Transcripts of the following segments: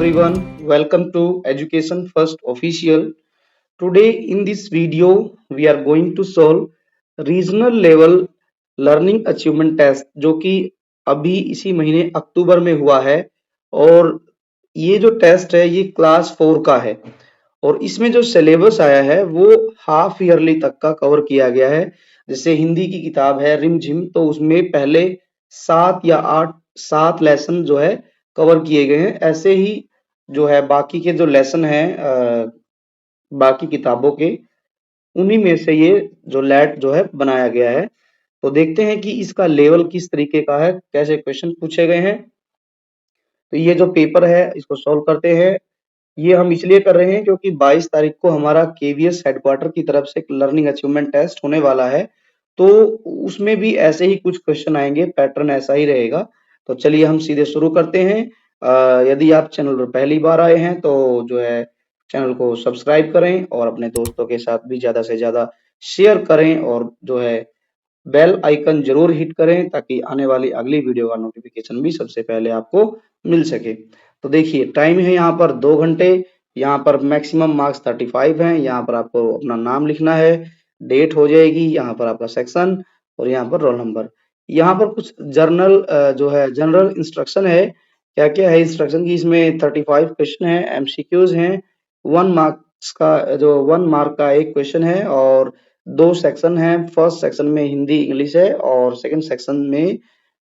everyone, welcome to Education First Official. Today in this video we are going to solve regional level learning achievement test जो कि अभी इसी महीने अक्टूबर में हुआ है। और ये जो टेस्ट है ये क्लास 4 का है और इसमें जो सिलेबस आया है वो हाफ ईयरली तक का कवर किया गया है। जैसे हिंदी की किताब है रिमझिम, तो उसमें पहले 7 लेसन जो है कवर किए गए हैं। ऐसे ही जो है बाकी के जो लेसन हैं बाकी किताबों के, उन्हीं में से ये जो लैट जो है बनाया गया है। तो देखते हैं कि इसका लेवल किस तरीके का है, कैसे क्वेश्चन पूछे गए हैं। तो ये जो पेपर है इसको सॉल्व करते हैं। ये हम इसलिए कर रहे हैं क्योंकि 22 तारीख को हमारा केवीएस हेडक्वार्टर की तरफ से एक लर्निंग अचीवमेंट टेस्ट होने वाला है। तो उसमें भी ऐसे ही कुछ क्वेश्चन आएंगे, पैटर्न ऐसा ही रहेगा। तो चलिए हम सीधे शुरू करते हैं। यदि आप चैनल पर पहली बार आए हैं तो जो है चैनल को सब्सक्राइब करें और अपने दोस्तों के साथ भी ज्यादा से ज्यादा शेयर करें और जो है बेल आइकन जरूर हिट करें ताकि आने वाली अगली वीडियो का नोटिफिकेशन भी सबसे पहले आपको मिल सके। तो देखिए टाइम है यहाँ पर 2 घंटे। यहाँ पर मैक्सिमम मार्क्स 35 हैं। यहाँ पर आपको अपना नाम लिखना है, डेट हो जाएगी, यहाँ पर आपका सेक्शन और यहाँ पर रोल नंबर। यहाँ पर कुछ जर्नल जो है जनरल इंस्ट्रक्शन है। क्या क्या है इंस्ट्रक्शन की, इसमें 35 क्वेश्चन है, एमसीक्यूज हैं। 1 मार्क का एक क्वेश्चन है और 2 सेक्शन है। फर्स्ट सेक्शन में हिंदी इंग्लिश है और सेकंड सेक्शन में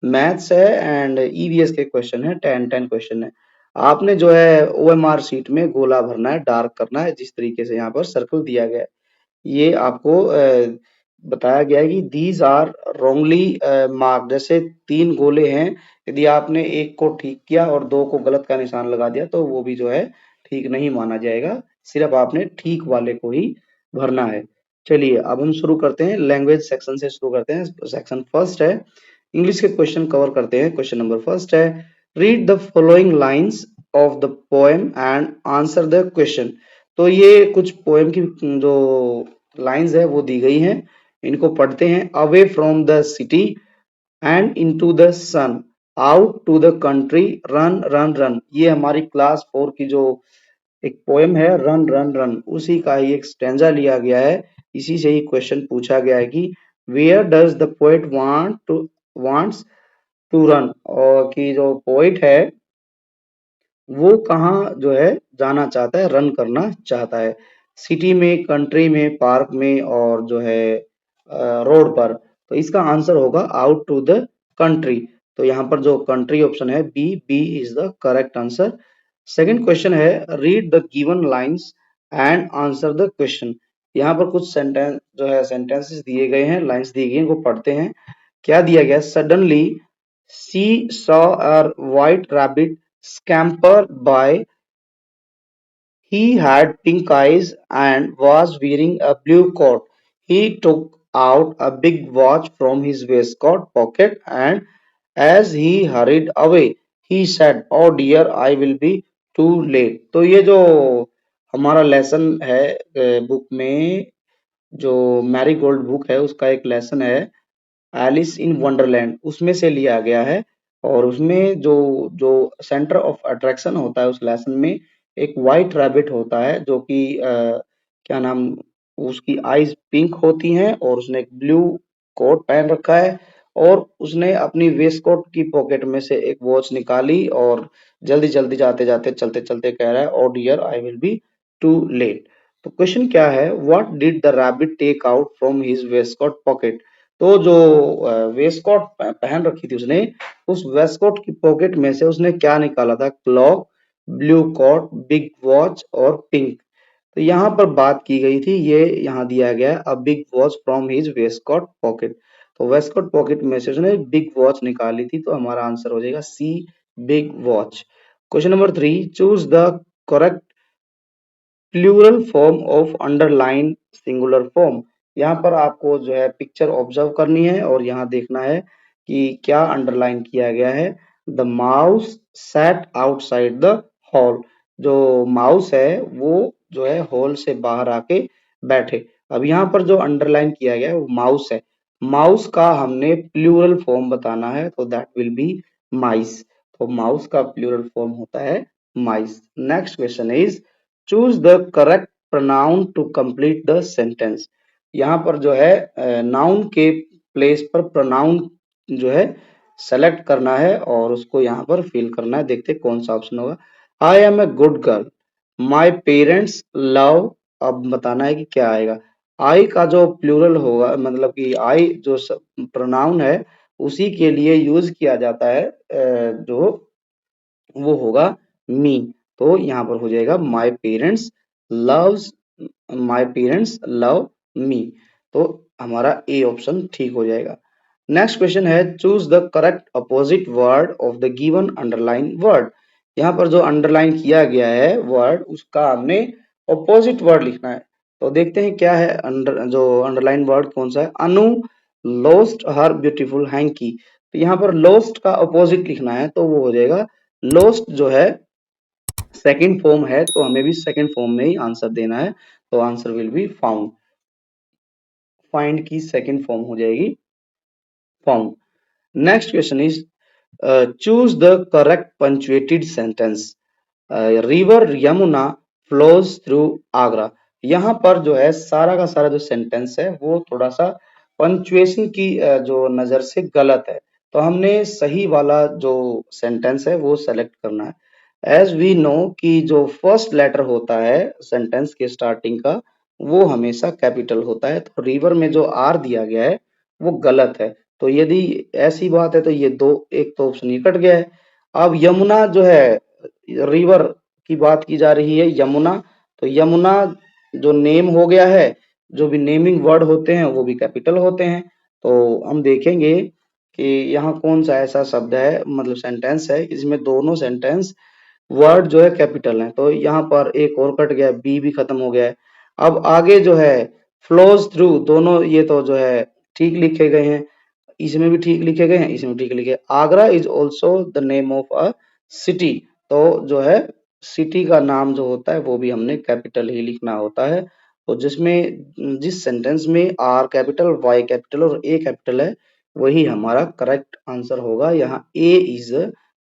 मैथ्स है एंड ईवीएस के क्वेश्चन है। 10 क्वेश्चन है। आपने जो है ओएमआर शीट में गोला भरना है, डार्क करना है, जिस तरीके से यहाँ पर सर्कल दिया गया है। ये आपको बताया गया है कि दीज आर रॉन्गली मार्क। जैसे 3 गोले हैं, यदि आपने एक को ठीक किया और 2 को गलत का निशान लगा दिया तो वो भी जो है ठीक नहीं माना जाएगा। सिर्फ आपने ठीक वाले को ही भरना है। चलिए अब हम शुरू करते हैं, लैंग्वेज सेक्शन से शुरू करते हैं। सेक्शन फर्स्ट है, इंग्लिश के क्वेश्चन कवर करते हैं। क्वेश्चन नंबर फर्स्ट है, read the following lines of the poem and answer the question. तो ये कुछ पोएम की जो लाइन्स है वो दी गई हैं, इनको पढ़ते हैं। Away from the city and into the sun, out to the country, run run run. ये हमारी क्लास 4 की जो एक पोएम है रन रन रन, उसी का ही एक स्टैंजा लिया गया है। इसी से ही क्वेश्चन पूछा गया है कि where does the poet wants to run, और कि जो पोइट है वो कहाँ जो है जाना चाहता है, रन करना चाहता है। सिटी में, कंट्री में, पार्क में और जो है रोड पर। तो इसका आंसर होगा आउट टू द कंट्री। तो यहाँ पर जो कंट्री ऑप्शन है B, B is the correct answer. Second question है, read the given lines and answer the question. यहाँ पर कुछ सेंटेंस जो है सेंटेंसेस दिए गए हैं, लाइंस दी गई हैं, वो पढ़ते हैं। क्या दिया गया, suddenly she saw a white rabbit scamper by. He had pink eyes and was wearing a blue coat. He took out a big watch from his waistcoat pocket and as he hurried away, he said, "Oh dear, I will be too late." तो ये जो हमारा lesson है book में, जो Marie Gold book है उसका एक लेसन है एलिस इन वंडरलैंड, उसमें से लिया गया है। और उसमें जो जो सेंटर ऑफ अट्रैक्शन होता है उस लेसन में एक व्हाइट रैबिट होता है जो कि क्या नाम, उसकी आईज पिंक होती हैं और उसने एक ब्लू कोट पहन रखा है और उसने अपनी वेस्ट कोट की पॉकेट में से एक वॉच निकाली और जल्दी जल्दी जाते जाते चलते चलते कह रहा है, O dear I will be too late. तो क्वेश्चन क्या है, what did the rabbit take out from his waistcoat pocket. तो जो वेस्टकोट पहन रखी थी उसने, उस वेस्टकोट की पॉकेट में से उसने क्या निकाला था, clock, blue coat, big watch और पिंक। तो यहाँ पर बात की गई थी, ये यहाँ दिया गया है, a big watch from his Westcott pocket. तो वेस्टकोट पॉकेट में से उसने बिग वॉच निकाली थी, तो हमारा आंसर हो जाएगा C, big watch. Question number 3, choose the correct plural form of underline singular form. यहाँ पर आपको जो है पिक्चर ऑब्जर्व करनी है और यहाँ देखना है कि क्या अंडरलाइन किया गया है। The mouse sat outside the hall. जो माउस है वो जो है हॉल से बाहर आके बैठे। अब यहाँ पर जो अंडरलाइन किया गया है वो माउस है। माउस का हमने प्लूरल फॉर्म बताना है, तो दैट विल बी माइस। तो माउस का प्लूरल फॉर्म होता है mice. Next question is choose the correct pronoun to complete the sentence. यहाँ पर जो है नाउन के प्लेस पर प्रोनाउन जो है सेलेक्ट करना है और उसको यहाँ पर फिल करना है। देखते हैं कौन सा ऑप्शन होगा। I am a good girl, my parents love. अब बताना है कि क्या आएगा। आई का जो प्लूरल होगा, मतलब कि आई जो प्रोनाउन है उसी के लिए यूज किया जाता है जो वो होगा मी। तो यहाँ पर हो जाएगा my parents loves, my parents love me. तो हमारा ए ऑप्शन ठीक हो जाएगा। नेक्स्ट क्वेश्चन है choose the correct opposite word of the given underline word. यहाँ पर जो अंडरलाइन किया गया है वर्ड उसका हमने अपोजिट वर्ड लिखना है। तो देखते हैं क्या है जो अंडरलाइन वर्ड कौन सा है। अनु लोस्ट हर ब्यूटीफुल हैंकी। तो यहाँ पर लोस्ट का अपोजिट लिखना है तो वो हो जाएगा लोस्ट जो है सेकंड फॉर्म है तो हमें भी सेकंड फॉर्म में ही आंसर देना है। तो answer will be found. Find की सेकंड फॉर्म हो जाएगी found. Next question is choose the correct punctuated sentence. River Yamuna flows through Agra. यहाँ पर जो है सारा का सारा जो सेंटेंस है वो थोड़ा सा पंक्चुएशन की जो नजर से गलत है। तो हमने सही वाला जो सेंटेंस है वो सेलेक्ट करना है। एज वी नो कि जो फर्स्ट लेटर होता है सेंटेंस के स्टार्टिंग का वो हमेशा कैपिटल होता है। तो रिवर में जो आर दिया गया है वो गलत है। तो यदि ऐसी बात है तो ये दो एक तो ऑप्शन ही कट गया है। अब यमुना जो है रिवर की बात की जा रही है यमुना, तो यमुना जो नेम हो गया है, जो भी नेमिंग वर्ड होते हैं वो भी कैपिटल होते हैं। तो हम देखेंगे कि यहाँ कौन सा ऐसा शब्द है, मतलब सेंटेंस है इसमें दोनों सेंटेंस वर्ड जो है कैपिटल है। तो यहाँ पर एक और कट गया, बी भी खत्म हो गया है। अब आगे जो है फ्लोज थ्रू, दोनों ये तो जो है ठीक लिखे गए हैं, इसमें भी ठीक लिखे गए हैं, इसमें ठीक लिखे। Agra is also the name of a city. तो जो है सिटी का नाम जो होता है वो भी हमने कैपिटल ही लिखना होता है। तो जिसमें जिस सेंटेंस में आर कैपिटल वाई कैपिटल और ए कैपिटल है वही हमारा करेक्ट आंसर होगा। यहाँ ए इज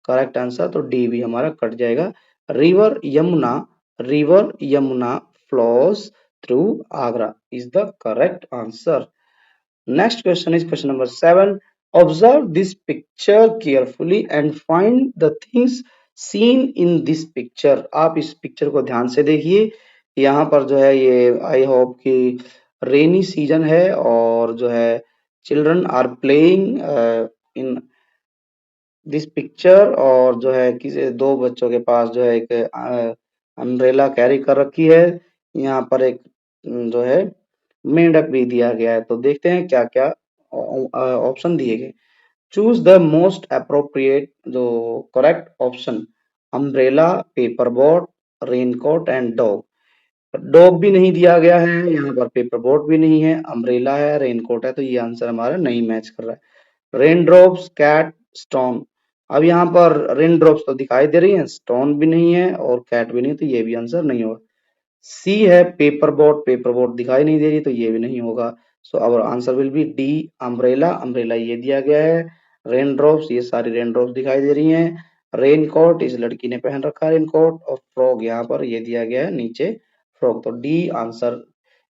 करेक्ट आंसर, तो डी भी हमारा कट जाएगा। River Yamuna flows through Agra is the correct answer. Next question is question number 7. Observe this picture carefully and find the things seen in this picture. आप इस picture को ध्यान से देखिए। यहाँ पर जो है ये आई होप कि रेनी सीजन है और जो है children are playing in this picture, और जो है किसी दो बच्चों के पास जो है एक अम्ब्रेला कैरी कर रखी है। यहाँ पर एक जो है मेंढक भी दिया गया है। तो देखते हैं क्या क्या ऑप्शन दिए गए। चूज द मोस्ट अप्रोप्रिएट जो correct option. Umbrella, paper boat, raincoat and dog. Dog भी नहीं दिया गया है, यहाँ पर पेपर बोट भी नहीं है, अम्ब्रेला है, रेनकोट है, तो ये आंसर हमारा नहीं मैच कर रहा है। Rain drops, cat, stone. अब यहाँ पर रेन ड्रॉप्स तो दिखाई दे रही है, स्टोन भी नहीं है और कैट भी नहीं, तो ये भी आंसर नहीं होगा। सी है पेपर बोट, पेपर बोट दिखाई नहीं दे रही तो ये भी नहीं होगा। So our answer will be D umbrella. Umbrella ये दिया गया है। रेन ड्रॉप्स, ये सारी रेन ड्रॉप्स दिखाई दे रही हैं। रेन कोट, इस लड़की ने पहन रखा है रेन कोट। और फ्रॉग यहाँ पर ये दिया गया है नीचे फ्रॉग। तो D answer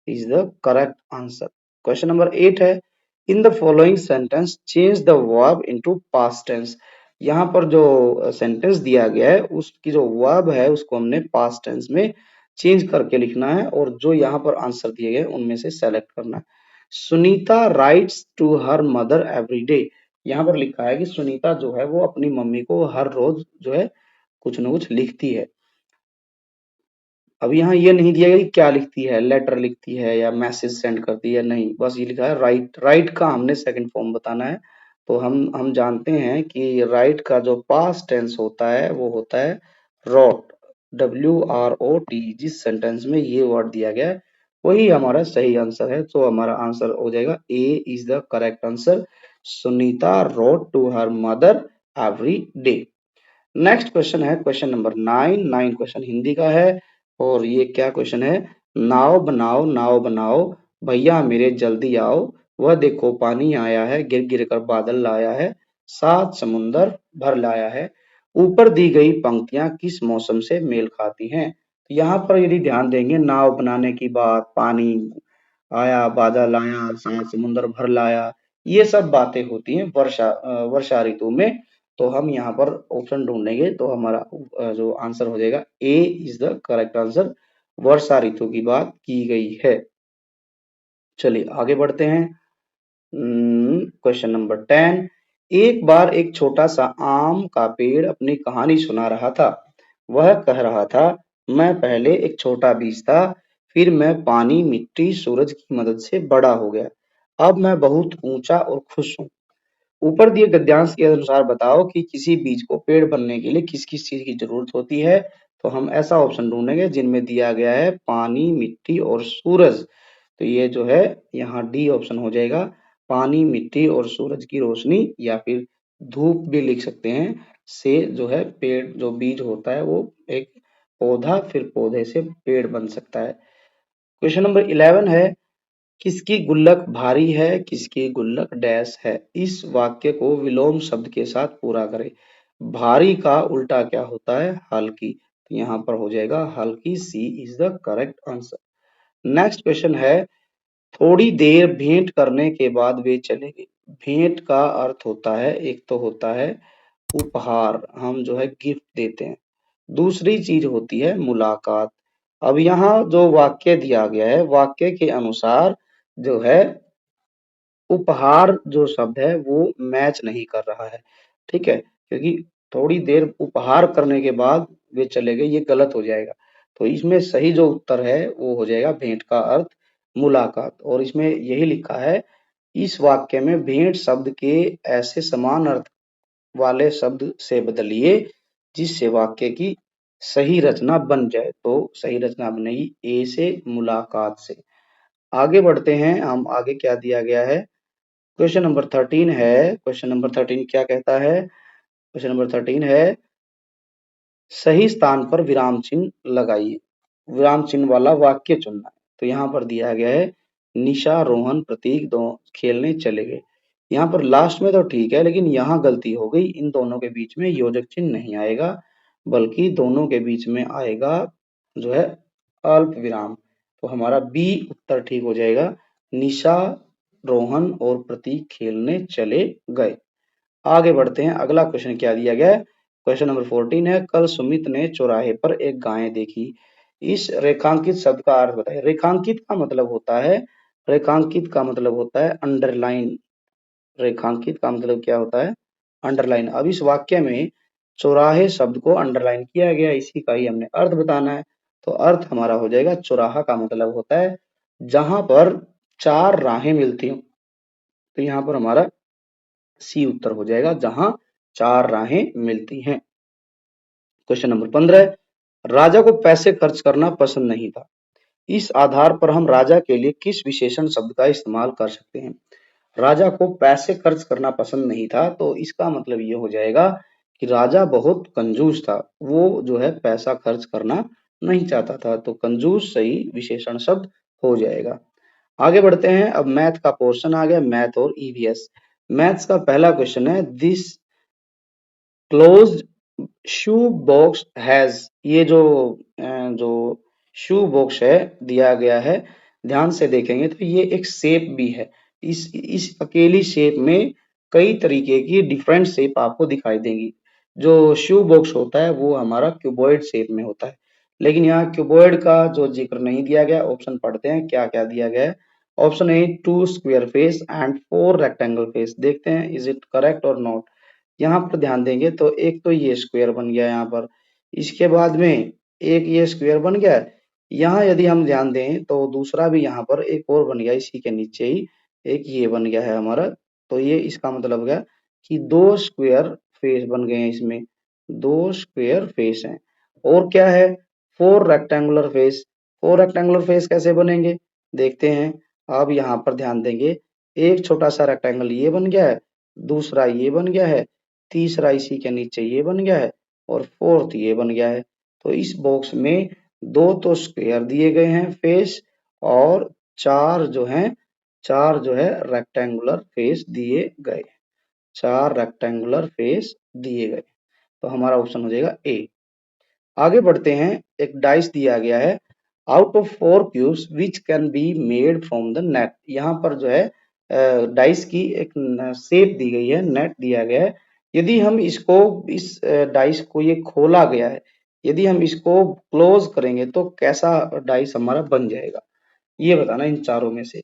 is the correct answer. Question number 8 है in the following sentence change the verb into past tense. यहाँ पर जो सेंटेंस दिया गया है उसकी जो वर्ब है उसको हमने पास्ट टेंस में चेंज करके लिखना है और जो यहाँ पर आंसर दिए गए उनमें से सेलेक्ट करना है। Sunita writes to her mother every day. यहाँ पर लिखा है कि सुनीता जो है वो अपनी मम्मी को हर रोज जो है कुछ न कुछ लिखती है। अब यहाँ ये नहीं दिया गया कि क्या लिखती है, लेटर लिखती है या मैसेज सेंड करती है, नहीं, बस ये लिखा है राइट। राइट का हमने सेकंड फॉर्म बताना है। तो हम जानते हैं कि राइट का जो पास्ट टेंस होता है वो होता है रोट, WROT। जिस सेंटेंस में ये वर्ड दिया गया है वही हमारा सही आंसर है। तो हमारा आंसर हो जाएगा A is the correct answer. Sunita wrote to her mother every day. Next question है क्वेश्चन नंबर 9 क्वेश्चन हिंदी का है और ये क्या क्वेश्चन है। नाव बनाओ भैया मेरे जल्दी आओ, वह देखो पानी आया है गिर गिर कर बादल लाया है, सात समुंदर भर लाया है। ऊपर दी गई पंक्तियां किस मौसम से मेल खाती हैं? तो यहाँ पर यदि ध्यान देंगे, नाव बनाने की बात, पानी आया, बादल आया, सात समुंदर भर लाया, ये सब बातें होती हैं वर्षा ऋतु में। तो हम यहाँ पर ऑप्शन ढूंढेंगे तो हमारा जो आंसर हो जाएगा A is the correct answer. वर्षा ऋतु की बात की गई है। चलिए आगे बढ़ते हैं। Question number 10। एक बार एक छोटा सा आम का पेड़ अपनी कहानी सुना रहा था। वह कह रहा था, मैं पहले एक छोटा बीज था, फिर मैं पानी, मिट्टी, सूरज की मदद से बड़ा हो गया। अब मैं बहुत ऊंचा और खुश हूँ। ऊपर दिए गद्यांश के अनुसार बताओ कि किसी बीज को पेड़ बनने के लिए किस किस चीज की जरूरत होती है। तो हम ऐसा ऑप्शन ढूंढेंगे जिनमें दिया गया है पानी, मिट्टी और सूरज। तो ये जो है यहाँ डी ऑप्शन हो जाएगा, पानी, मिट्टी और सूरज की रोशनी, या फिर धूप भी लिख सकते हैं, से जो है पेड़ जो बीज होता है वो एक पौधा, फिर पौधे से पेड़ बन सकता है। क्वेश्चन नंबर 11 है, किसकी गुल्लक भारी है, किसकी गुल्लक डैश है। इस वाक्य को विलोम शब्द के साथ पूरा करें। भारी का उल्टा क्या होता है? हल्की। तो यहाँ पर हो जाएगा हल्की, C is the correct answer. Next question है, थोड़ी देर भेंट करने के बाद वे चले गए। भेंट का अर्थ होता है, एक तो होता है उपहार, हम जो है गिफ्ट देते हैं। दूसरी चीज होती है मुलाकात। अब यहाँ जो वाक्य दिया गया है, वाक्य के अनुसार जो है उपहार जो शब्द है वो मैच नहीं कर रहा है। ठीक है, क्योंकि थोड़ी देर उपहार करने के बाद वे चले गए, ये गलत हो जाएगा। तो इसमें सही जो उत्तर है वो हो जाएगा भेंट का अर्थ मुलाकात। और इसमें यही लिखा है, इस वाक्य में भेंट शब्द के ऐसे समान अर्थ वाले शब्द से बदलिए जिससे वाक्य की सही रचना बन जाए। तो सही रचना बनेगी ए से, मुलाकात से। आगे बढ़ते हैं हम, आगे क्या दिया गया है। क्वेश्चन नंबर 13 है। क्वेश्चन नंबर 13 क्या कहता है? क्वेश्चन नंबर 13 है, सही स्थान पर विराम चिन्ह लगाइए। विराम चिन्ह वाला वाक्य चुनना है। तो यहाँ पर दिया गया है, निशा, रोहन, प्रतीक दो खेलने चले गए। यहाँ पर लास्ट में तो ठीक है, लेकिन यहाँ गलती हो गई। इन दोनों के बीच में योजक चिन्ह नहीं आएगा, बल्कि दोनों के बीच में आएगा जो है अल्प विराम। तो हमारा बी उत्तर ठीक हो जाएगा, निशा, रोहन और प्रतीक खेलने चले गए। आगे बढ़ते हैं, अगला क्वेश्चन क्या दिया गया है। क्वेश्चन नंबर 14 है, कल सुमित ने चौराहे पर एक गाय देखी। इस रेखांकित शब्द का अर्थ बताइए। रेखांकित का मतलब होता है, रेखांकित का मतलब होता है अंडरलाइन। रेखांकित का मतलब क्या होता है? अंडरलाइन। अब इस वाक्य में चौराहे शब्द को अंडरलाइन किया गया, इसी का ही हमने अर्थ बताना है। तो अर्थ हमारा हो जाएगा, चौराहा का मतलब होता है जहां पर चार राहें मिलती हो। तो यहाँ पर हमारा सी उत्तर हो जाएगा, जहां चार राहें मिलती हैं। क्वेश्चन नंबर 15, राजा को पैसे खर्च करना पसंद नहीं था। इस आधार पर हम राजा के लिए किस विशेषण शब्द का इस्तेमाल कर सकते हैं? राजा को पैसे खर्च करना पसंद नहीं था, तो इसका मतलब ये हो जाएगा कि राजा बहुत कंजूस था। वो जो है पैसा खर्च करना नहीं चाहता था। तो कंजूस सही विशेषण शब्द हो जाएगा। आगे बढ़ते हैं, अब मैथ का पोर्शन आ गया, मैथ और ईवीएस। मैथ्स का पहला क्वेश्चन है, this closed shoe box has. ये जो शू बॉक्स है दिया गया है, ध्यान से देखेंगे तो ये एक शेप भी है। इस अकेली शेप में कई तरीके की डिफरेंट शेप आपको दिखाई देंगी। जो शू बॉक्स होता है वो हमारा क्यूबॉइड शेप में होता है, लेकिन यहाँ क्यूबॉइड का जो जिक्र नहीं दिया गया। ऑप्शन पढ़ते हैं क्या क्या दिया गया है। Option A, 2 square face and 4 rectangle face. देखते हैं इज इट करेक्ट और नॉट। यहाँ पर ध्यान देंगे तो एक तो ये स्क्वायर बन गया यहाँ पर, इसके बाद में एक ये स्क्वायर बन गया। यहाँ यदि हम ध्यान दें तो दूसरा भी यहाँ पर एक और बन गया, इसी के नीचे ही एक ये बन गया है हमारा। तो ये इसका मतलब हो गया कि 2 स्क्वायर फेस बन गए हैं इसमें, 2 स्क्वायर फेस हैं। और क्या है, 4 रेक्टेंगुलर फेस। 4 रेक्टेंगुलर फेस कैसे बनेंगे देखते हैं। अब यहाँ पर ध्यान देंगे, एक छोटा सा रेक्टेंगल ये बन गया है, दूसरा ये बन गया है, तीसरा इसी के नीचे ये बन गया है, और फोर्थ ये बन गया है। तो इस बॉक्स में दो तो स्क्वायर दिए गए हैं फेस, और चार जो है रेक्टेंगुलर फेस दिए गए। 4 रेक्टेंगुलर फेस दिए गए। तो हमारा ऑप्शन हो जाएगा ए। आगे बढ़ते हैं, एक डाइस दिया गया है, out of 4 cubes which can be made from the net. यहाँ पर जो है डाइस की एक शेप दी गई है, नेट दिया गया है। यदि हम इसको, इस डाइस को, ये खोला गया है, यदि हम इसको क्लोज करेंगे तो कैसा डाइस हमारा बन जाएगा, ये बताना इन चारों में से।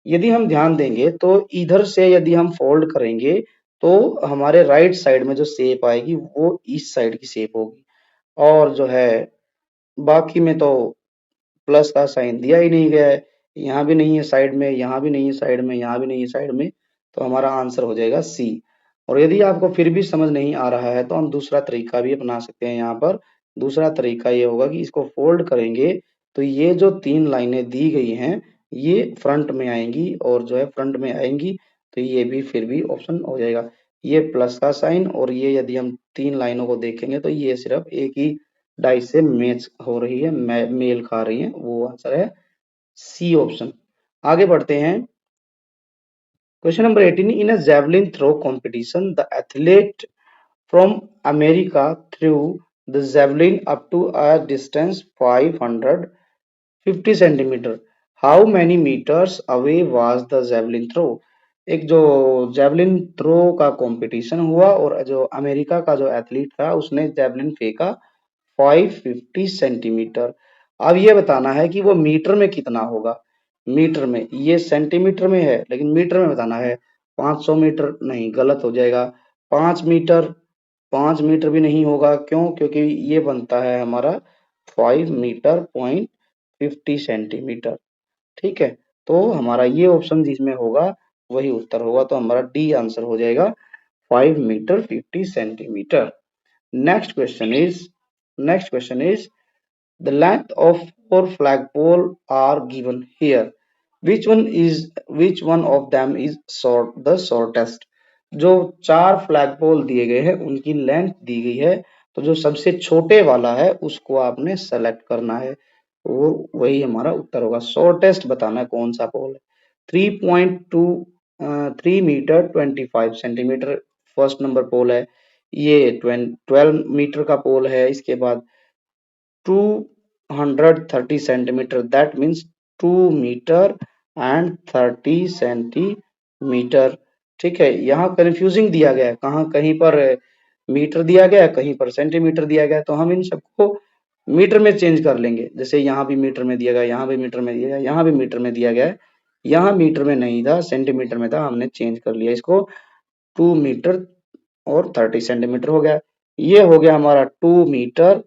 यदि हम ध्यान देंगे तो इधर से यदि हम फोल्ड करेंगे तो हमारे राइट साइड में जो शेप आएगी वो इस साइड की शेप होगी, और जो है बाकी में तो प्लस का साइन दिया ही नहीं गया है, यहाँ भी नहीं है साइड में, यहाँ भी नहीं है साइड में, यहाँ भी नहीं है साइड में, तो हमारा आंसर हो जाएगा सी। और यदि आपको फिर भी समझ नहीं आ रहा है तो हम दूसरा तरीका भी अपना सकते हैं। यहाँ पर दूसरा तरीका ये होगा कि इसको फोल्ड करेंगे तो ये जो 3 लाइनें दी गई हैं ये फ्रंट में आएंगी, और जो है फ्रंट में आएंगी तो ये भी फिर भी ऑप्शन हो जाएगा। ये प्लस का साइन और ये यदि हम 3 लाइनों को देखेंगे तो ये सिर्फ एक ही डाई से मैच हो रही है, मेल खा रही है, वो आंसर है सी ऑप्शन। आगे बढ़ते हैं, question number 18, in a javelin throw competition the athlete from America threw the javelin up to a distance 550 centimetre, how many metres away was the javelin throw. एक जो जेवलिन थ्रो का competition हुआ और जो America का जो athlete था उसने जेवलिन फेंका 550 सेंटीमीटर। अब ये बताना है कि वो मीटर में कितना होगा। मीटर में, ये सेंटीमीटर में है लेकिन मीटर में बताना है। 500 मीटर नहीं, गलत हो जाएगा। 5 मीटर, 5 मीटर भी नहीं होगा, क्यों? क्योंकि ये बनता है हमारा 5 मीटर पॉइंट 50 सेंटीमीटर। ठीक है, तो हमारा ये ऑप्शन जिसमें होगा वही उत्तर होगा, तो हमारा डी आंसर हो जाएगा 5 metre 50 centimetre. Next question is next question is the length of 4 flagpole are given here. Which one of them is the shortest? जो 4 फ्लैगपोल दिए गए हैं उनकी लेंथ दी गई है, तो जो सबसे छोटे वाला है उसको आपने सेलेक्ट करना है, वो वही हमारा उत्तर होगा। शॉर्टेस्ट बताना है कौन सा पोल है। 3.2 3 मीटर 25 सेंटीमीटर फर्स्ट नंबर पोल है। ये 12 मीटर का पोल है। इसके बाद 230 centimetre, that means 2 metre and 30 centimetre. ठीक है, यहाँ कंफ्यूजिंग दिया गया है, कहाँ कहीं पर मीटर दिया गया है, कहीं पर सेंटीमीटर दिया गया है, तो हम इन सबको मीटर में चेंज कर लेंगे। जैसे यहाँ भी मीटर में दिया गया, यहाँ भी मीटर में दिया गया, यहाँ भी मीटर में दिया गया है, यहाँ मीटर में नहीं था, सेंटीमीटर में था, हमने चेंज कर लिया इसको। 2 मीटर और 30 सेंटीमीटर हो गया। ये हो गया हमारा 2 मीटर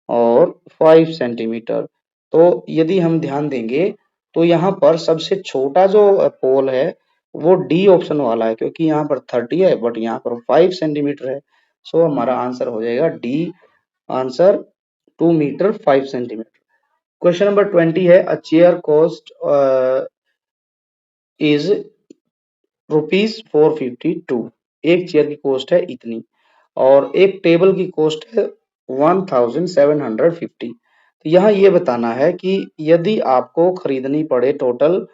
और 5 सेंटीमीटर। तो यदि हम ध्यान देंगे तो यहाँ पर सबसे छोटा जो पोल है वो डी ऑप्शन वाला है, क्योंकि यहाँ पर 30 है बट यहाँ पर 5 सेंटीमीटर है। सो हमारा आंसर हो जाएगा D answer, 2 metre 5 centimetre. Question number 20 है, अ चेयर कॉस्ट इज ₹452। एक चेयर की कॉस्ट है इतनी, और एक टेबल की कॉस्ट है 1750। तो यहाँ ये बताना है कि यदि आपको खरीदनी पड़े टोटल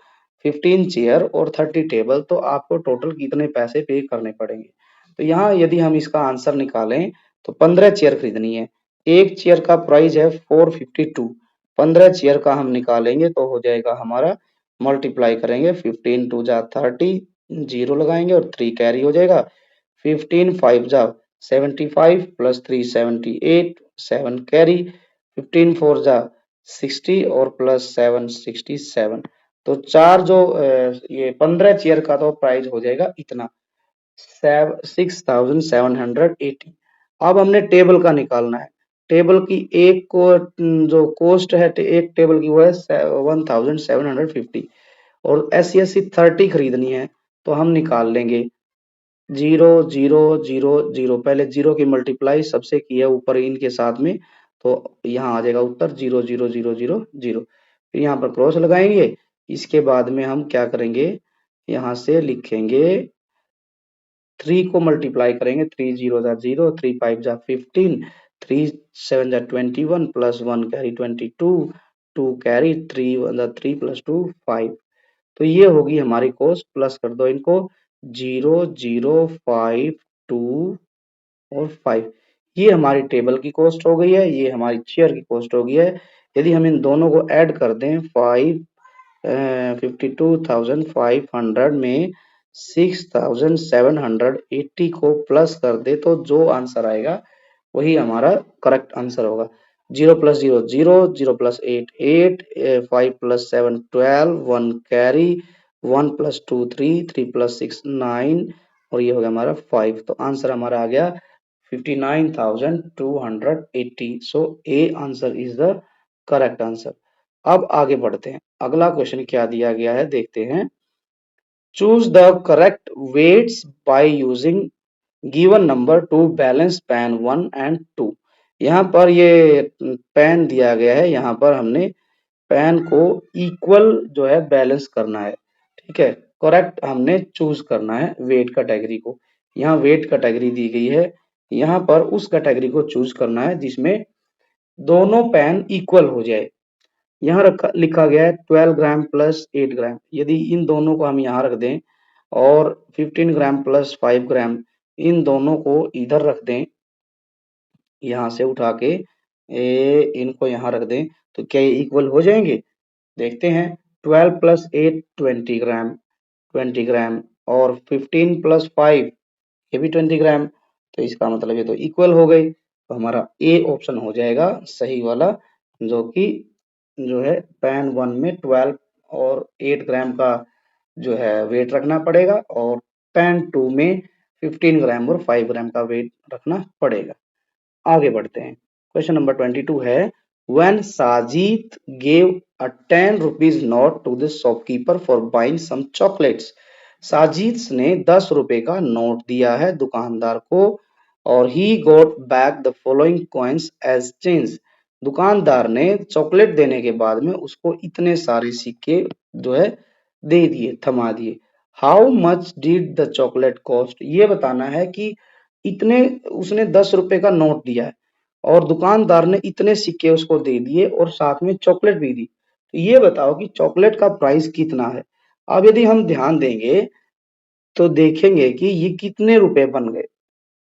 15 चेयर और 30 टेबल तो आपको टोटल कितने पैसे पे करने पड़ेंगे। तो यहाँ यदि हम इसका आंसर निकालें तो 15 चेयर खरीदनी है। एक चेयर का प्राइस है 452, 15 चेयर का हम निकालेंगे तो हो जाएगा हमारा, मल्टीप्लाई करेंगे, 15 टू जा 30, जीरो लगाएंगे और 3 कैरी हो जाएगा। 15 5 जा 75 प्लस 3 78, 7 कैरी। 15 4 जा 60 और प्लस 7 67। तो चार जो ये 15 चेयर का तो प्राइस हो जाएगा इतना, 6780। अब हमने टेबल का निकालना है। टेबल की एक को जो कॉस्ट है एक टेबल की वो है 1750, और ऐसी 30 खरीदनी है तो हम निकाल लेंगे 0 0 0 0। पहले जीरो की मल्टीप्लाई सबसे की है ऊपर इनके साथ में, तो यहाँ आ जाएगा उत्तर 0 0 0 0 0। फिर यहाँ पर क्रॉस लगाएंगे। इसके बाद में हम क्या करेंगे, यहाँ से लिखेंगे 3 को मल्टीप्लाई करेंगे, 3 0 जा 0, 3 5 जा 15, 3 7 जा 21 प्लस 1 कैरी 22, 2 कैरी, 3 1 जा 3 प्लस 2 5। तो ये होगी हमारी कॉस्ट, प्लस कर दो इनको, 0 0 5 2 और 5। ये हमारी टेबल की कॉस्ट हो गई है, ये हमारी चेयर की कॉस्ट हो गई है। यदि हम इन दोनों को ऐड कर दें 52,500 में 6,780 को प्लस कर दे तो जो आंसर आएगा वही हमारा करेक्ट आंसर होगा। 0 plus 0 0, 0 plus 8 8, 5 plus 7 12, 1 carry, 1 plus 2 3, 3 plus 6 9 और ये हो गया हमारा 5। तो आंसर हमारा आ गया 59,280। So A answer is the correct answer. अब आगे बढ़ते हैं, अगला क्वेश्चन क्या दिया गया है देखते हैं। Choose the correct weights by using given number to balance pan 1 and 2। यहाँ पर ये पैन दिया गया है, यहाँ पर हमने पैन को इक्वल जो है बैलेंस करना है। ठीक है, करेक्ट हमने चूज करना है वेट कैटेगरी को। यहाँ वेट कैटेगरी दी गई है, यहाँ पर उस कैटेगरी को चूज करना है जिसमें दोनों पैन इक्वल हो जाए। यहाँ रखा लिखा गया है 12 ग्राम प्लस 8 ग्राम। यदि इन दोनों को हम यहाँ रख दें और 15 ग्राम प्लस 5 ग्राम इन दोनों को इधर रख दें, यहाँ से उठा के इनको यहाँ रख दें तो क्या ये इक्वल हो जाएंगे? देखते हैं। 12 प्लस 8 20 ग्राम 20 ग्राम और 15 प्लस 5 ये भी 20 ग्राम। तो इसका मतलब ये तो इक्वल हो गई। तो हमारा ए ऑप्शन हो जाएगा सही वाला, जो कि जो है पैन 1 में 12 और 8 ग्राम का जो है वेट रखना पड़ेगा और पैन 2 में 15 ग्राम और 5 ग्राम का वेट रखना पड़ेगा। आगे बढ़ते हैं। क्वेश्चन नंबर 22 है, when Sajid gave a 10 rupees note to the shopkeeper for buying some chocolates. Sajid ने 10 रुपए का नोट दिया है दुकानदार को और he got back the following coins as change. दुकानदार ने चॉकलेट देने के बाद में उसको इतने सारे सिक्के जो है दे दिए, थमा दिए। How much did the chocolate cost, ये बताना है कि इतने उसने 10 रुपए का नोट दिया है और दुकानदार ने इतने सिक्के उसको दे दिए और साथ में चॉकलेट भी दी। तो ये बताओ कि चॉकलेट का प्राइस कितना है। अब यदि हम ध्यान देंगे तो देखेंगे कि ये कितने रुपए बन गए।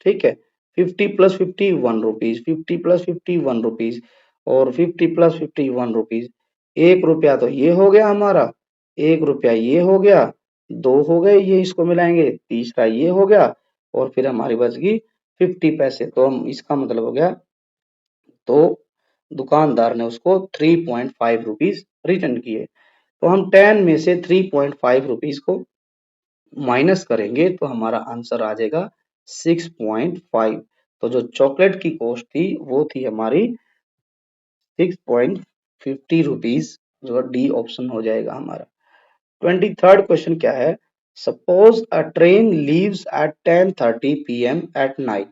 ठीक है, 50 प्लस 50 1 रुपीज, 50 प्लस 50 1 रुपीज और 50 प्लस 50 1 रुपीज। 1 रुपया तो ये हो गया हमारा, 1 रुपया ये हो गया, 2 हो गए, ये इसको मिलाएंगे, तीसरा ये हो गया और फिर हमारी बच गई 50 पैसे। तो हम इसका मतलब हो गया तो दुकानदार ने उसको 3.5 रुपीज रिटर्न किए। तो हम 10 में से 3.5 रुपीज को माइनस करेंगे तो हमारा आंसर आ जाएगा 6.5। तो जो चॉकलेट की कॉस्ट थी वो थी हमारी 6.50 रुपीज, जो डी ऑप्शन हो जाएगा हमारा। 23rd क्वेश्चन क्या है, suppose a train leaves at 10:30 PM at night,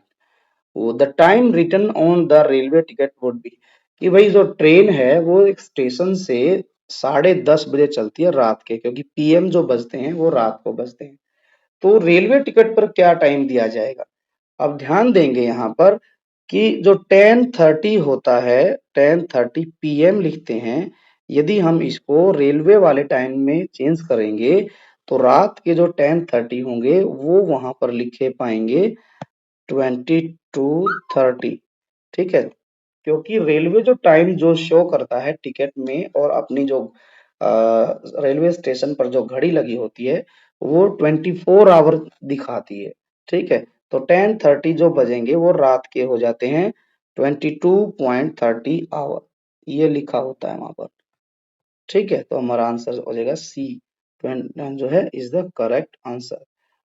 the time written on the railway ticket would be. कि भाई जो ट्रेन है वो एक स्टेशन से 10:30 बजे चलती है रात के, क्योंकि पीएम जो बजते हैं वो रात को बजते हैं। तो रेलवे टिकट पर क्या टाइम दिया जाएगा? अब ध्यान देंगे यहाँ पर कि जो 10:30 होता है 10:30 PM लिखते हैं, यदि हम इसको रेलवे वाले टाइम में चेंज करेंगे तो रात के जो 10:30 होंगे वो वहां पर लिखे पाएंगे 22:30। ठीक है, क्योंकि रेलवे जो टाइम जो शो करता है टिकट में और अपनी जो रेलवे स्टेशन पर जो घड़ी लगी होती है वो 24 आवर दिखाती है। ठीक है, तो 10:30 जो बजेंगे वो रात के हो जाते हैं 22.30 आवर, ये लिखा होता है वहां पर। ठीक है, तो हमारा आंसर हो जाएगा सी, जो है इज द करेक्ट आंसर।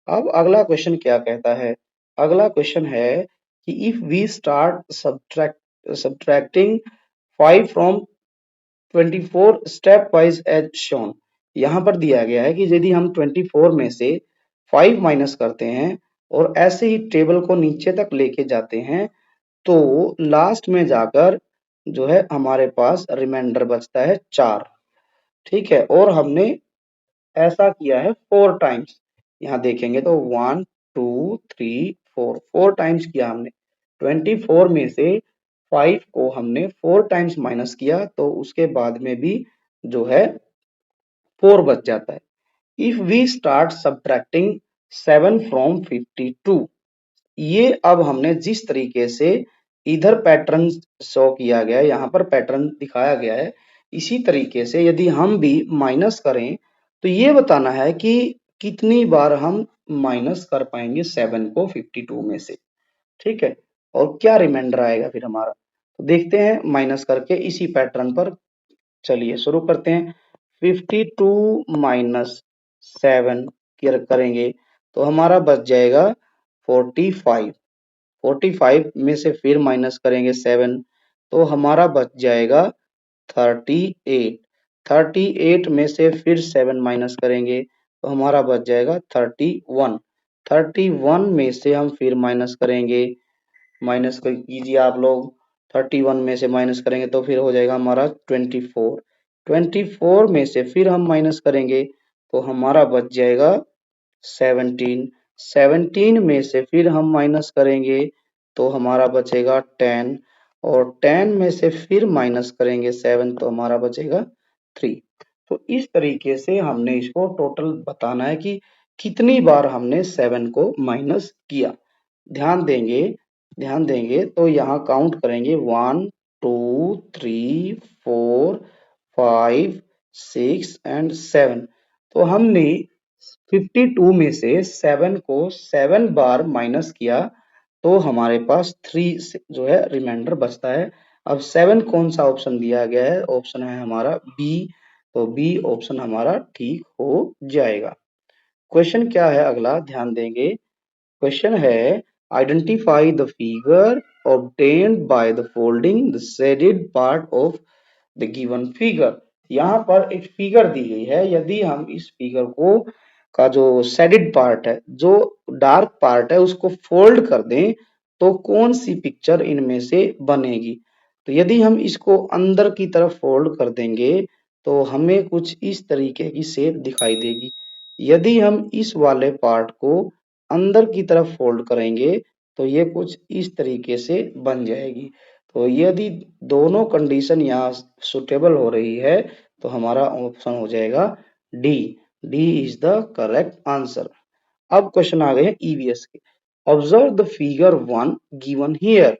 अब अगला क्वेश्चन क्या कहता है? अगला क्वेश्चन है कि if we start subtracting 5 from 24 stepwise as shown. यहाँ पर दिया गया है कि यदि हम 24 में से 5 माइनस करते हैं और ऐसे ही टेबल को नीचे तक लेके जाते हैं तो लास्ट में जाकर जो है हमारे पास रिमाइंडर बचता है 4। ठीक है, और हमने ऐसा किया है 4 टाइम्स। यहाँ देखेंगे तो 1 2 3 4 4 टाइम्स किया हमने। 24 में से 5 को हमने 4 टाइम्स माइनस किया तो उसके बाद में भी जो है 4 बच जाता है। If we start subtracting 7 from 52, ये अब हमने जिस तरीके से इधर पैटर्न शो किया गया है, यहाँ पर पैटर्न दिखाया गया है, इसी तरीके से यदि हम भी माइनस करें तो ये बताना है कि कितनी बार हम माइनस कर पाएंगे 7 को 52 में से। ठीक है, और क्या रिमाइंडर आएगा फिर हमारा, तो देखते हैं माइनस करके इसी पैटर्न पर। चलिए शुरू करते हैं। 52 माइनस 7 करेंगे तो हमारा बच जाएगा 45। 45 में से फिर माइनस करेंगे 7 तो हमारा बच जाएगा 38। 38 में से फिर 7 माइनस करेंगे तो हमारा बच जाएगा 31। 31 में से हम फिर माइनस करेंगे, माइनस कीजिए आप लोग। 31 में से माइनस करेंगे तो फिर हो जाएगा हमारा 24। 24 में से फिर हम माइनस करेंगे तो हमारा बच जाएगा 17। 17 में से फिर हम माइनस करेंगे तो हमारा बचेगा 10, और 10 में से फिर माइनस करेंगे 7 तो हमारा बचेगा 3। तो इस तरीके से हमने इसको टोटल बताना है कि कितनी बार हमने 7 को माइनस किया। ध्यान देंगे, ध्यान देंगे तो यहाँ काउंट करेंगे 1 2 3 4 5 6 एंड 7। तो हमने 52 में से 7 को 7 बार माइनस किया तो हमारे पास 3 जो है रिमाइंडर बचता है। अब 7 कौन सा ऑप्शन दिया गया है, ऑप्शन है हमारा बी, तो बी ऑप्शन हमारा ठीक हो जाएगा। क्वेश्चन क्या है अगला, ध्यान देंगे। क्वेश्चन है identify the figure obtained by the folding the shaded part of the given figure. यहाँ पर एक फिगर दी गई है, यदि हम इस फिगर को का जो शेडेड पार्ट है, जो डार्क पार्ट है, उसको फोल्ड कर दें तो कौन सी पिक्चर इनमें से बनेगी। तो यदि हम इसको अंदर की तरफ फोल्ड कर देंगे तो हमें कुछ इस तरीके की शेप दिखाई देगी। यदि हम इस वाले पार्ट को अंदर की तरफ फोल्ड करेंगे तो ये कुछ इस तरीके से बन जाएगी। तो यदि दोनों कंडीशन यहाँ सुटेबल हो रही है तो हमारा ऑप्शन हो जाएगा D. D is the correct answer. अब क्वेश्चन आ गए हैं ईवीएस के। Observe the figure 1 given here,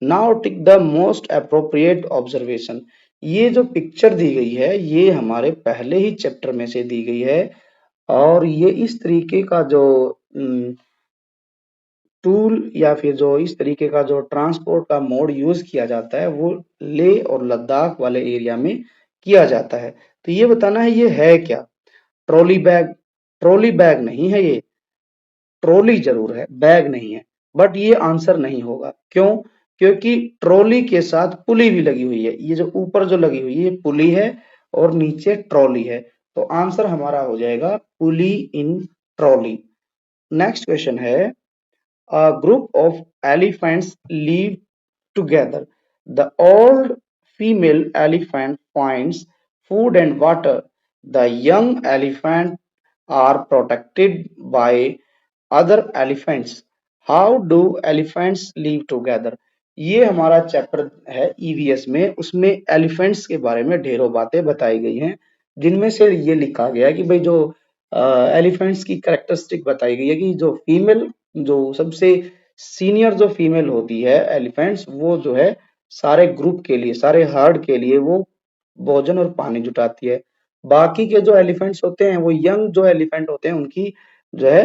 now tick the most appropriate observation. ये जो पिक्चर दी गई है ये हमारे पहले ही चैप्टर में से दी गई है, और ये इस तरीके का जो टूल या फिर जो इस तरीके का जो ट्रांसपोर्ट का मोड यूज किया जाता है वो लेह और लद्दाख वाले एरिया में किया जाता है। तो ये बताना है ये है क्या। ट्रॉली बैग, ट्रॉली बैग नहीं है ये, ट्रॉली जरूर है, बैग नहीं है, बट ये आंसर नहीं होगा। क्यों? क्योंकि ट्रॉली के साथ पुली भी लगी हुई है, ये जो ऊपर जो लगी हुई है ये पुली है और नीचे ट्रॉली है, तो आंसर हमारा हो जाएगा पुली इन ट्रॉली। नेक्स्ट क्वेश्चन है a group of elephants live together. The old female elephant finds food and water. The young elephant are protected by other elephants. How do elephants live together? ये हमारा chapter है EVS में, उसमें elephants के बारे में ढेरों बातें बताई गई हैं, जिनमें से ये लिखा गया है कि भाई जो एलिफेंट्स की कैरेक्टरिस्टिक बताई गई है कि जो फीमेल, जो सबसे सीनियर जो फीमेल होती है एलिफेंट्स, वो जो है सारे ग्रुप के लिए, सारे हर्ड के लिए वो भोजन और पानी जुटाती है। बाकी के जो एलिफेंट्स होते हैं वो यंग जो एलिफेंट होते हैं उनकी जो है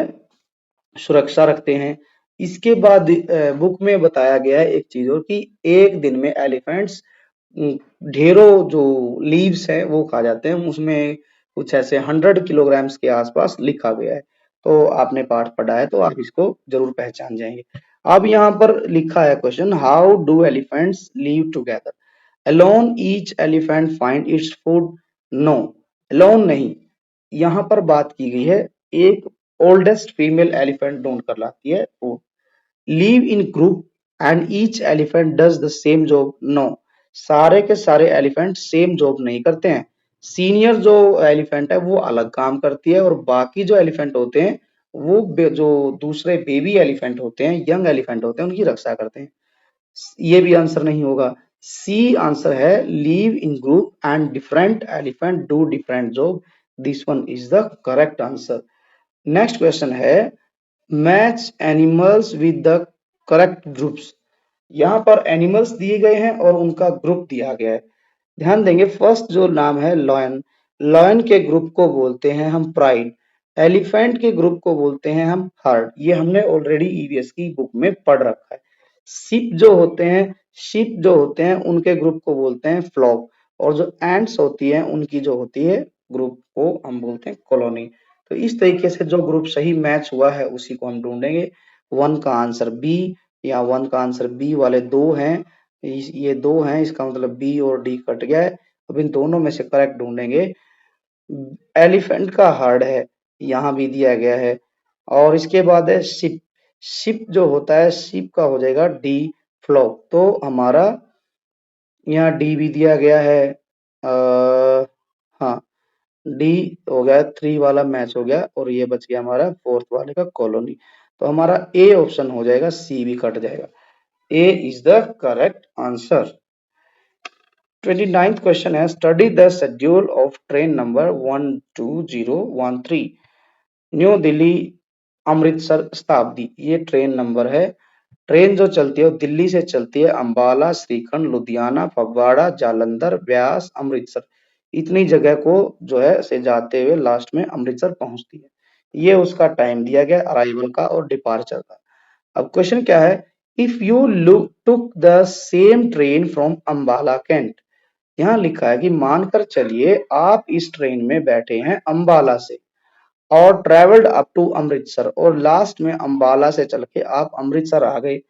सुरक्षा रखते हैं। इसके बाद बुक में बताया गया है एक चीज और कि एक दिन में एलिफेंट्स ढेरों जो लीव्स है वो खा जाते हैं, उसमें कुछ ऐसे 100 किलोग्राम्स के आसपास लिखा गया है। तो आपने पाठ पढ़ा है तो आप इसको जरूर पहचान जाएंगे। अब यहाँ पर लिखा है question, how do elephants live together, alone each elephant find its food. No, alone नहीं, यहाँ पर बात की गई है एक ओल्डेस्ट फीमेल एलिफेंट ढूंढ कर लाती है food. Live in group and each elephant does the same job. No, सारे के सारे एलिफेंट सेम जॉब नहीं करते हैं। सीनियर जो एलिफेंट है वो अलग काम करती है और बाकी जो एलिफेंट होते हैं वो जो दूसरे बेबी एलिफेंट होते हैं, यंग एलिफेंट होते हैं, उनकी रक्षा करते हैं। ये भी आंसर नहीं होगा। सी आंसर है, live in group and different elephant do different job. This one is the correct answer. Next question है, match animals with the correct groups. यहाँ पर एनिमल्स दिए गए हैं और उनका ग्रुप दिया गया है। ध्यान देंगे, फर्स्ट जो नाम है लॉयन, लॉयन के ग्रुप को बोलते हैं हम प्राइड, एलिफेंट के ग्रुप को बोलते हैं हम हर्ड। ये हमने ऑलरेडी ईवीएस की बुक में पढ़ रखा है। शिप जो होते हैं उनके ग्रुप को बोलते हैं फ्लॉक, और जो एंट्स होती है उनकी जो होती है ग्रुप को हम बोलते हैं कॉलोनी। तो इस तरीके से जो ग्रुप सही मैच हुआ है उसी को हम ढूंढेंगे। वन का आंसर बी, या वन का आंसर बी वाले दो हैं, ये दो हैं, इसका मतलब बी और डी कट गया है। अब इन दोनों में से करेक्ट ढूंढेंगे। एलिफेंट का हार्ड है, यहाँ भी दिया गया है। और इसके बाद है शिप, शिप जो होता है शिप का हो जाएगा डी फ्लॉक। तो हमारा यहाँ डी भी दिया गया है। हाँ, डी हो गया, थ्री वाला मैच हो गया, और ये बच गया हमारा फोर्थ वाले का कॉलोनी। तो हमारा ए ऑप्शन हो जाएगा, सी भी कट जाएगा। A is the correct answer. 29th question है, study the schedule of train number 12013 new Delhi Amritsar Shatabdi. ये ट्रेन नंबर है। ट्रेन जो चलती है वो दिल्ली से चलती है, अंबाला, श्रीखंड, लुधियाना, फगवाड़ा, जालंधर, ब्यास, अमृतसर, इतनी जगह को जो है से जाते हुए लास्ट में अमृतसर पहुंचती है। ये उसका टाइम दिया गया अराइवल का और डिपार्चर का। अब क्वेश्चन क्या है, if you look took the same train from Ambala Cantt. यहाँ लिखा है कि मानकर चलिए आप इस ट्रेन में बैठे हैं अंबाला से और ट्रेवल्ड अप टू अमृतसर, और लास्ट में अंबाला से चल के आप अमृतसर आ गए।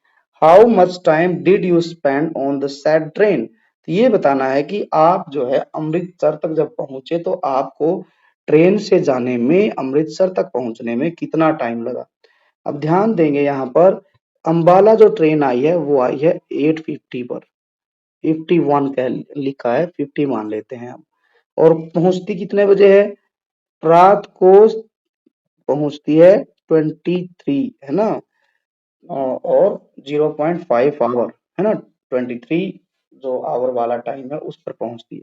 How much time did you spend on the sad train. तो ये बताना है कि आप जो है अमृतसर तक जब पहुंचे तो आपको ट्रेन से जाने में, अमृतसर तक पहुंचने में कितना टाइम लगा। अब ध्यान देंगे यहाँ पर, अंबाला जो ट्रेन आई है वो आई है 850 पर, 51 कह लिखा है, 50 मान लेते हैं हम। और पहुंचती कितने बजे है, रात को पहुंचती है 23, है ना, और 0.5 आवर, है ना, 23 जो आवर वाला टाइम है उस पर पहुंचती है।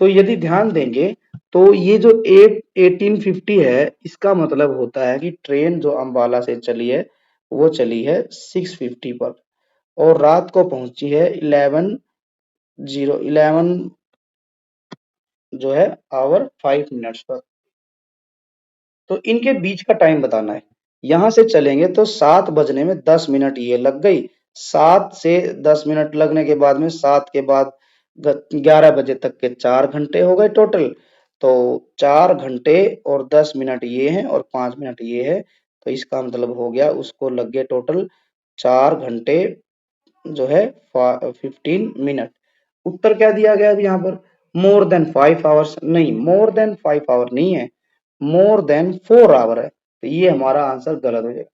तो यदि ध्यान देंगे तो ये जो 1850 है, इसका मतलब होता है कि ट्रेन जो अंबाला से चली है वो चली है 650 पर, और रात को पहुंची है 11 जो है आवर 5 मिनट्स पर। तो इनके बीच का टाइम बताना है। यहां से चलेंगे तो 7 बजने में 10 मिनट ये लग गई, 7 से 10 मिनट लगने के बाद में 7 के बाद 11 बजे तक के 4 घंटे हो गए टोटल। तो 4 घंटे और 10 मिनट ये हैं और 5 मिनट ये है, तो इसका मतलब हो गया उसको लग गए टोटल 4 घंटे जो है 15 मिनट। उत्तर क्या दिया गया है यहाँ पर, मोर देन 5 आवर्स नहीं, मोर देन 5 आवर नहीं है, मोर देन 4 आवर है। तो ये हमारा आंसर गलत हो जाएगा।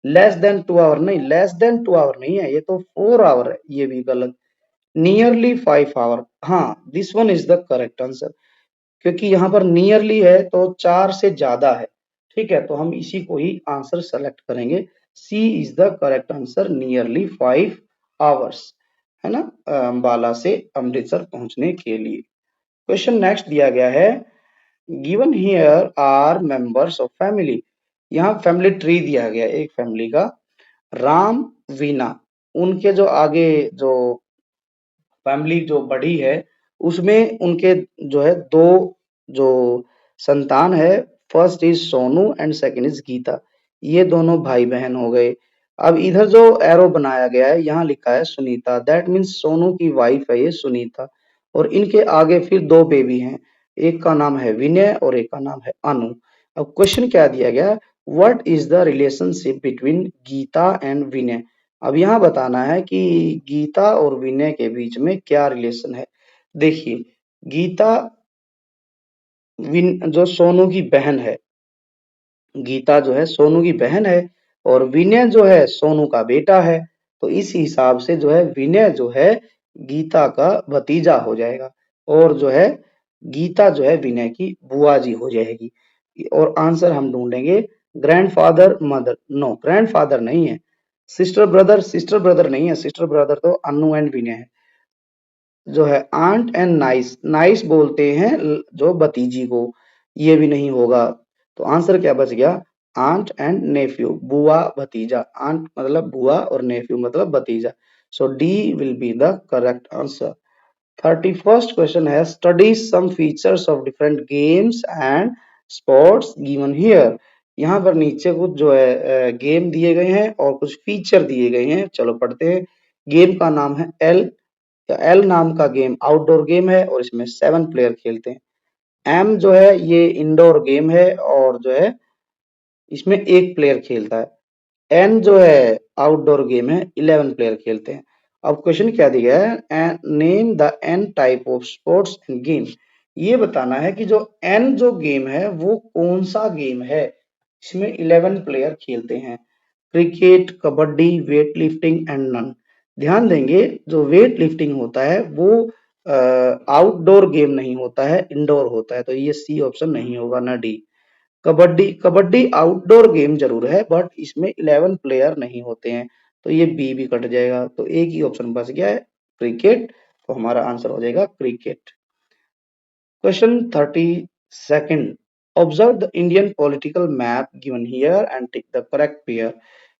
लेस देन 2 आवर नहीं, लेस देन 2 आवर नहीं है, ये तो 4 आवर है, ये भी गलत। नियरली 5 आवर, हाँ, this one is the correct answer, क्योंकि यहाँ पर नियरली है तो 4 से ज्यादा है। ठीक है, तो हम इसी को ही आंसर सेलेक्ट करेंगे। C is the correct answer, nearly 5 hours, है ना, अंबाला से अमृतसर पहुंचने के लिए। क्वेश्चन नेक्स्ट दिया गया है, given here are members of family. यहाँ फैमिली ट्री दिया गया है एक फैमिली का, राम, वीना, उनके जो आगे जो फैमिली जो बड़ी है उसमें उनके जो है दो जो संतान है, first is Sonu and second is Gita. ये दोनों भाई बहन हो गए। अब इधर जो एरो बनाया गया है यहाँ लिखा है सुनीता, दैट मीन्स सोनू की वाइफ है ये सुनीता, और इनके आगे फिर दो बेबी हैं, एक का नाम है विनय और एक का नाम है अनु। अब क्वेश्चन क्या दिया गया, what is the relationship between Geeta and Vinay. अब यहाँ बताना है कि गीता और विनय के बीच में क्या रिलेशन है। देखिए, गीता जो सोनू की बहन है, गीता जो है सोनू की बहन है, और विनय जो है सोनू का बेटा है। तो इस हिसाब से जो है विनय जो है गीता का भतीजा हो जाएगा, और जो है गीता जो है विनय की बुआ जी हो जाएगी। और आंसर हम ढूंढेंगे ग्रैंडफादर मदर, नो ग्रैंडफादर नहीं है। सिस्टर ब्रदर नहीं है, सिस्टर ब्रदर तो अनु एंड विनय है। जो है आंट एंड नाइस, नाइस बोलते हैं जो भतीजी को, ये भी नहीं होगा। तो आंसर क्या बच गया, aunt and nephew, बुआ भतीजा, aunt मतलब बुआ और nephew मतलब भतीजा. So D will be the correct answer. 31st question है study some features of different games and sports given here. यहाँ पर नीचे कुछ जो है गेम दिए गए हैं और कुछ फीचर दिए गए हैं. चलो पढ़ते हैं. गेम का नाम है एल. एल नाम का गेम आउटडोर गेम है और इसमें 7 प्लेयर खेलते हैं. एम जो है ये इंडोर गेम है और जो है इसमें एक प्लेयर खेलता है. एन जो है आउटडोर गेम है, 11 प्लेयर खेलते हैं. अब क्वेश्चन क्या दिया है, name the an type of sports and game. ये बताना है कि जो एन जो गेम है वो कौन सा गेम है. इसमें 11 प्लेयर खेलते हैं. Cricket, kabaddi, weightlifting and none. ध्यान देंगे जो वेट लिफ्टिंग होता है वो आउटडोर गेम नहीं होता है, इंडोर होता है. तो ये सी ऑप्शन नहीं होगा ना D. Kabaddi, kabaddi outdoor game जरूर है बट इसमें 11 प्लेयर नहीं होते हैं. तो ये बी भी कट जाएगा. तो एक ही ऑप्शन बच गया है क्रिकेट. तो हमारा आंसर हो जाएगा cricket. Question 32nd. Observe the Indian political map given here and tick the correct pair.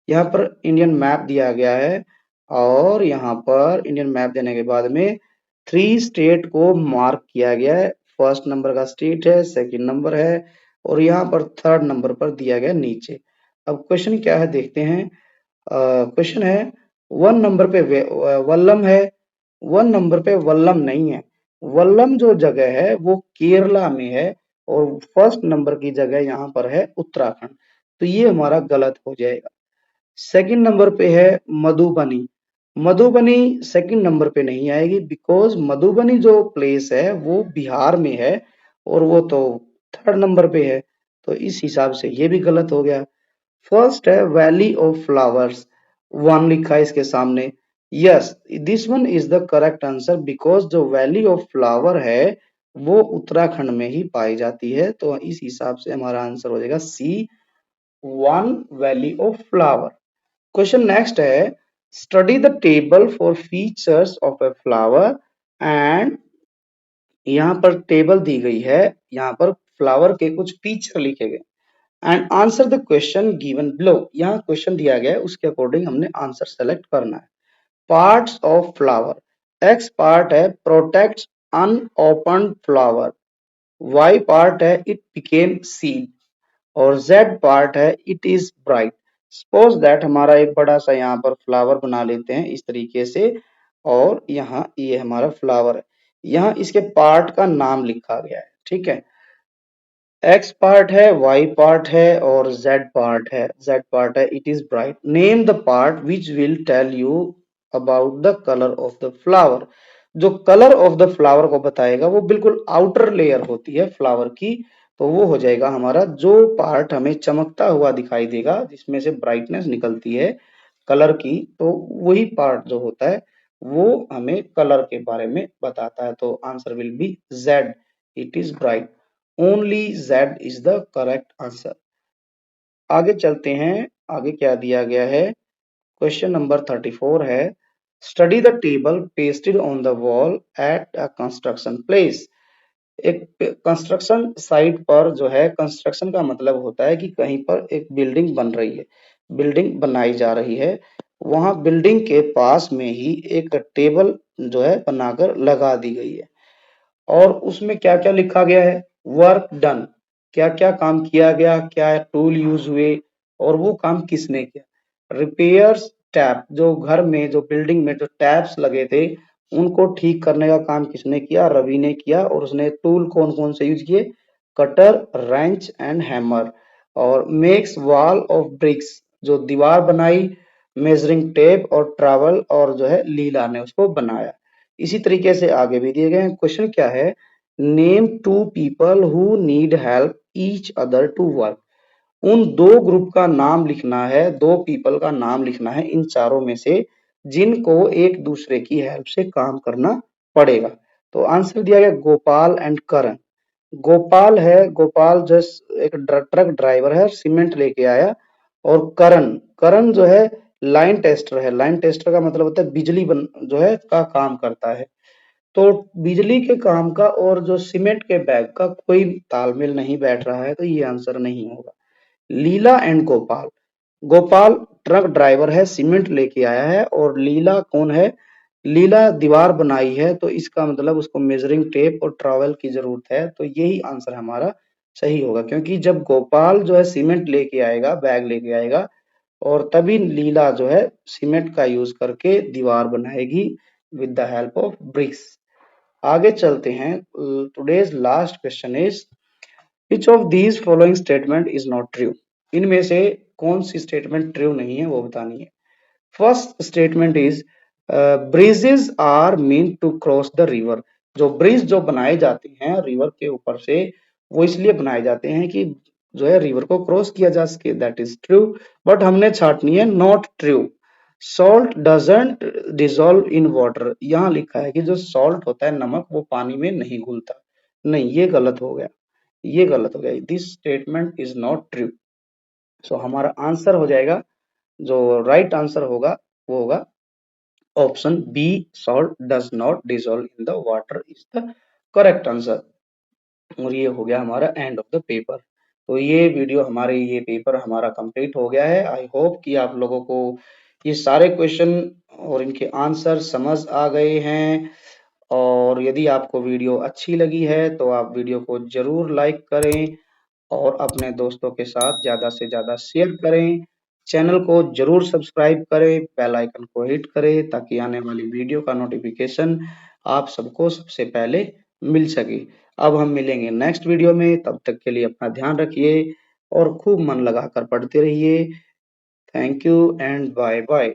यहाँ पर इंडियन मैप दिया गया है और यहाँ पर इंडियन मैप देने के बाद में 3 स्टेट को मार्क किया गया है. फर्स्ट नंबर का स्टेट है, सेकंड नंबर है और यहाँ पर थर्ड नंबर पर दिया गया नीचे. अब क्वेश्चन क्या है देखते हैं. क्वेश्चन है 1 नंबर पे वल्लम है, 1 नंबर पे वल्लम नहीं है. वल्लम जो जगह है वो केरला में है और फर्स्ट नंबर की जगह यहाँ पर है उत्तराखंड. तो ये हमारा गलत हो जाएगा. सेकंड नंबर पे है मधुबनी. मधुबनी सेकंड नंबर पे नहीं आएगी बिकॉज मधुबनी जो प्लेस है वो बिहार में है और वो तो थर्ड नंबर पे है. तो इस हिसाब से ये भी गलत हो गया. फर्स्ट है वैली ऑफ फ्लावर्स, 1 लिखा है इसके सामने. Yes, this one is the correct answer because जो वैली ऑफ फ्लावर है वो उत्तराखंड में ही पाई जाती है. तो इस हिसाब से हमारा आंसर हो जाएगा C, 1 valley of flower. Question next है study the table for features of a flower and यहाँ पर टेबल दी गई है. यहाँ पर फ्लावर के कुछ फीचर लिखे गए and answer the question given below. यहाँ क्वेश्चन दिया गया है उसके अकॉर्डिंग हमने आंसर सेलेक्ट करना है. Parts of flower. X part है protects unopened flower. Y part है इट बिकेम सीड और जेड पार्ट है it is bright. Suppose that हमारा एक बड़ा सा यहाँ पर फ्लावर बना लेते हैं इस तरीके से और यहाँ ये हमारा फ्लावर है. यहाँ इसके पार्ट का नाम लिखा गया है. ठीक है, एक्स पार्ट है, वाई पार्ट है और जेड पार्ट है. जेड पार्ट है it is bright. Name the part which will tell you about the colour of the flower. जो कलर ऑफ द फ्लावर को बताएगा वो बिल्कुल आउटर लेयर होती है फ्लावर की. तो वो हो जाएगा हमारा जो पार्ट हमें चमकता हुआ दिखाई देगा जिसमें से ब्राइटनेस निकलती है कलर की. तो वही पार्ट जो होता है वो हमें कलर के बारे में बताता है. तो answer will B Z, it is bright. Only Z is the correct answer. आगे चलते हैं. आगे क्या दिया गया है. क्वेश्चन नंबर 34 है study the table pasted on the wall at a construction place. एक कंस्ट्रक्शन साइट पर जो है, कंस्ट्रक्शन का मतलब होता है कि कहीं पर एक बिल्डिंग बन रही है, बिल्डिंग बनाई जा रही है. वहां बिल्डिंग के पास में ही एक टेबल जो है बनाकर लगा दी गई है और उसमें क्या क्या लिखा गया है. वर्क डन, क्या क्या काम किया गया, क्या टूल यूज हुए और वो काम किसने किया. रिपेयर्स टैप, जो घर में जो बिल्डिंग में जो टैप्स लगे थे उनको ठीक करने का काम किसने किया, रवि ने किया. और उसने टूल कौन कौन से यूज किए, कटर, रेंच एंड हैमर. और मेक्स वॉल ऑफ ब्रिक्स, जो दीवार बनाई, मेजरिंग टेप और ट्रैवल और जो है लीला ने उसको बनाया. इसी तरीके से आगे भी दिए गए हैं. क्वेश्चन क्या है, name 2 people who need help each other to work. उन 2 ग्रुप का नाम लिखना है, 2 पीपल का नाम लिखना है इन चारों में से जिनको एक दूसरे की हेल्प से काम करना पड़ेगा. तो आंसर दिया गया गोपाल एंड करण. गोपाल है, गोपाल जस्ट एक ट्रक ड्राइवर है, सीमेंट लेके आया. और करण, करण जो है लाइन टेस्टर है. लाइन टेस्टर का मतलब होता है बिजली जो है का काम करता है. तो बिजली के काम का और जो सीमेंट के बैग का कोई तालमेल नहीं बैठ रहा है. तो ये आंसर नहीं होगा. Leela and Gopal. Gopal truck driver है, सीमेंट लेके आया है, और लीला कौन है? लीला दीवार बनाई है, तो इसका मतलब उसको मेजरिंग टेप और ट्रॉवेल की जरूरत है, तो यही आंसर हमारा सही होगा, क्योंकि जब गोपाल जो है सीमेंट लेके आएगा, बैग लेके आएगा, और तभी लीला जो है सीमेंट का यूज करके दीवार बनाएगी with the help of BRICS. आगे चलते हैं। Today's last question is which of these following statement is not true. इनमें से कौन सी स्टेटमेंट ट्रू नहीं है वो बतानी है। First statement is bridges are mean to cross the river. जो ब्रिज जो बनाए जाते हैं रिवर के ऊपर से, वो इसलिए बनाए जाते हैं कि जो है रिवर को क्रॉस किया जा सके, दैट इज ट्रू। बट हमने छाटनी है not true. Salt doesn't dissolve in water. यहाँ लिखा है कि जो सॉल्ट होता है, नमक, वो पानी में नहीं घुलता। नहीं, ये गलत हो गया, ये गलत हो गया। This statement is not true. So हमारा आंसर हो जाएगा, जो राइट आंसर होगा वो होगा option B, salt does not dissolve in the water is the correct answer. और ये हो गया हमारा एंड ऑफ द पेपर। तो ये वीडियो हमारे, ये पेपर हमारा कंप्लीट हो गया है। आई होप कि आप लोगों को ये सारे क्वेश्चन और इनके आंसर समझ आ गए हैं। और यदि आपको वीडियो अच्छी लगी है तो आप वीडियो को जरूर लाइक करें और अपने दोस्तों के साथ ज़्यादा से ज़्यादा शेयर करें। चैनल को ज़रूर सब्सक्राइब करें, बेल आइकन को हिट करें, ताकि आने वाली वीडियो का नोटिफिकेशन आप सबको सबसे पहले मिल सके। अब हम मिलेंगे नेक्स्ट वीडियो में, तब तक के लिए अपना ध्यान रखिए और खूब मन लगाकर पढ़ते रहिए। Thank you and bye bye.